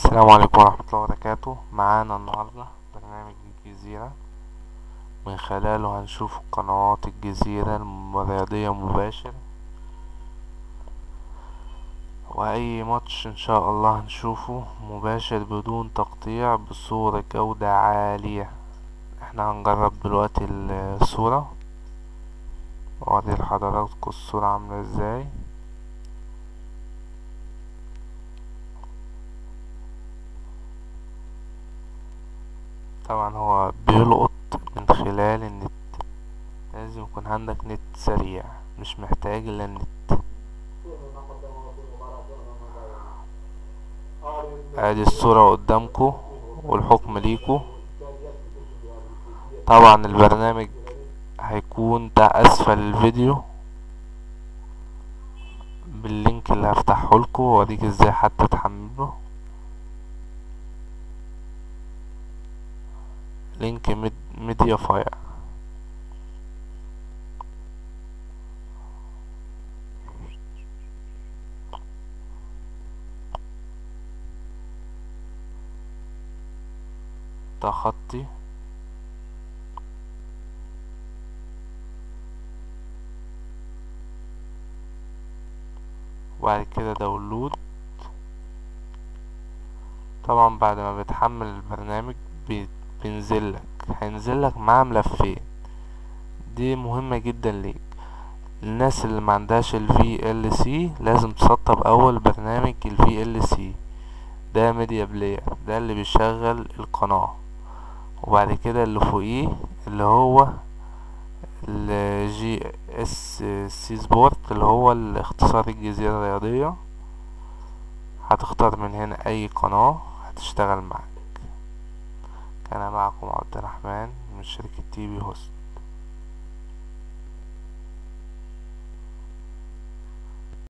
السلام عليكم ورحمة الله وبركاته. معانا النهاردة برنامج الجزيرة، من خلاله هنشوف قنوات الجزيرة الرياضية مباشر، وأي ماتش إن شاء الله هنشوفه مباشر بدون تقطيع بصورة جودة عالية. احنا هنجرب دلوقتي الصورة وأوري لحضراتكم الصورة عاملة ازاي. طبعا هو بيلقط من خلال النت، لازم يكون عندك نت سريع، مش محتاج الا النت. ادي الصورة قدامكم والحكم ليكم. طبعا البرنامج هيكون ده اسفل الفيديو باللينك اللي هفتحه لكم واوريك ازاي حتى تحمله. لينك ميديا فاير. تخطي وبعد كده داونلود. طبعا بعد ما بتحمل البرنامج بينزلك، هينزلك معاه ملفين، دي مهمة جدا ليك. الناس اللي ما عندهاش ال VLC لازم تسطب اول برنامج ال VLC، ده ميديا بلاير، ده اللي بيشغل القناة. وبعد كده اللي فوقيه اللي هو ال GSC سبورت، اللي هو اختصار الجزيرة الرياضية. هتختار من هنا اي قناة هتشتغل معاك. كان معكم عبد الرحمن من شركة TV هوست.